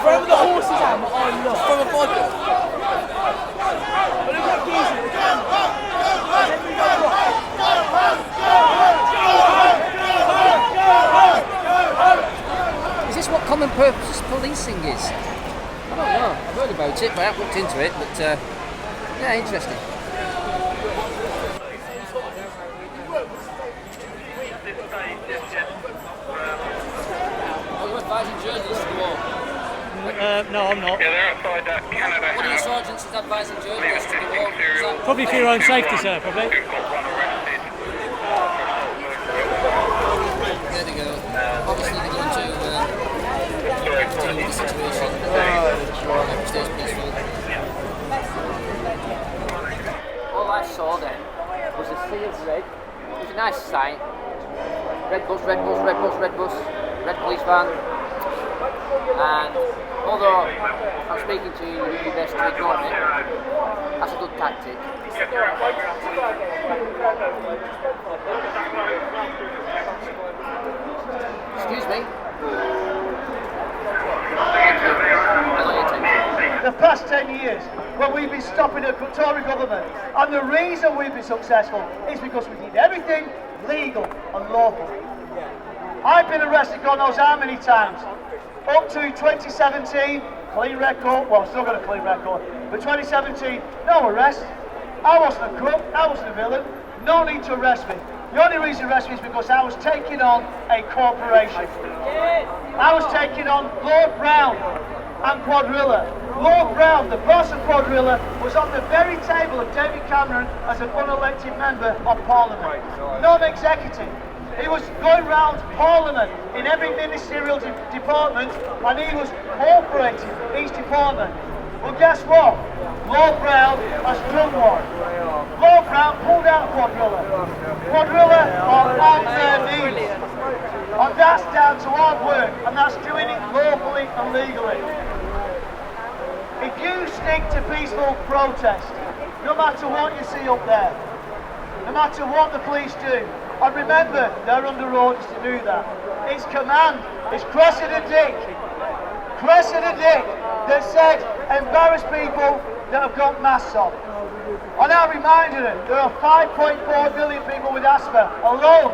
Wherever the horses are, I love. From a vodka. But they've got geezers, they can. Is this what common purpose policing is? I don't know. I've heard about it, but I haven't looked into it. But yeah, interesting. Are you advising journalists to go on? No, I'm not. Yeah, they're outside Canada. What are your sergeants advising journalists to go on? Probably for your own safety, sir, probably. There they go. Obviously they're going to deal with the situation. Every stays peaceful. All I saw then was a sea of red. It was a nice sight. Red bus, red bus, red bus, red bus, red police van. And although I'm speaking to you, you do best to ignore me. That's a good tactic. Excuse me. Thank you. I know your attention. The past 10 years, when we've been stopping the Tory government, and the reason we've been successful is because we did everything legal and lawful. I've been arrested God knows how many times. Up to 2017, clean record, well, still got a clean record, but 2017, no arrest. I wasn't a crook, I wasn't a villain, no need to arrest me. The only reason to arrest me is because I was taking on a corporation. I was taking on Lord Brown and Quadrilla. Lord Brown, the boss of Quadrilla, was on the very table of David Cameron as an unelected member of Parliament, non-executive. He was going round Parliament in every ministerial department, and he was cooperating each department. Well, guess what? Lord Brown has done one. Lord Brown pulled out Quadrilla. Quadrilla are on their knees. And that's down to hard work, and that's doing it lawfully and legally. If you stick to peaceful protest, no matter what you see up there, no matter what the police do, and remember, they're under orders to do that. It's command, it's Cressida Dick that said, embarrass people that have got masks on. And I reminded her, there are 5.4 million people with asthma alone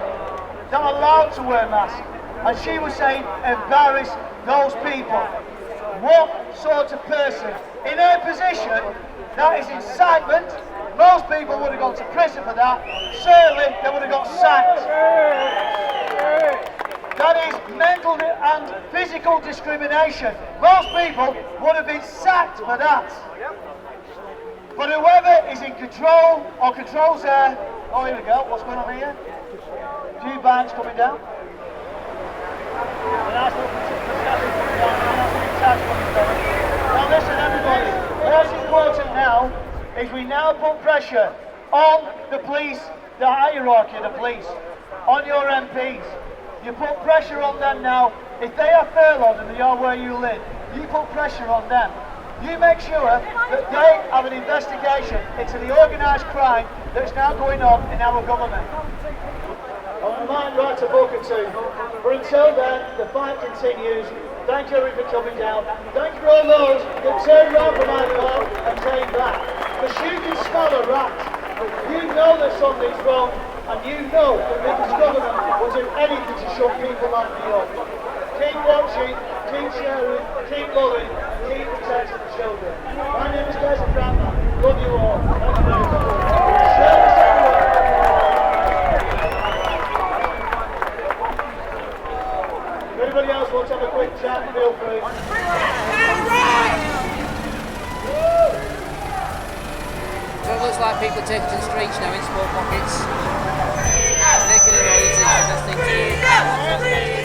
that are allowed to wear masks. And she was saying, embarrass those people. What sort of person, in her position, that is incitement? Most people would have gone to prison for that. Certainly, they would have got sacked. That is mental and physical discrimination. Most people would have been sacked for that. But whoever is in control or controls there, oh, here we go, what's going on here? A few banks coming down. Now listen, everybody, what's important now is we now put pressure on the police, the hierarchy of the police, on your MPs. You put pressure on them now. If they are furloughed and they are where you live, you put pressure on them. You make sure that they have an investigation into the organised crime that's now going on in our government. I might write a book or two, but until then, the fight continues. Thank you everyone for coming down. Thank you for all those that turned around from my car and came back. Because you can smell a rat. You know that something's wrong, and you know that this government will do anything to shut people like me up. Keep watching, keep sharing, keep loving, keep protecting the children. My name is Des Grandma. Love you all. Thank you very much. Share this everywhere. can take it to the streets now in sport pockets. Taking it easy, the best thing to do.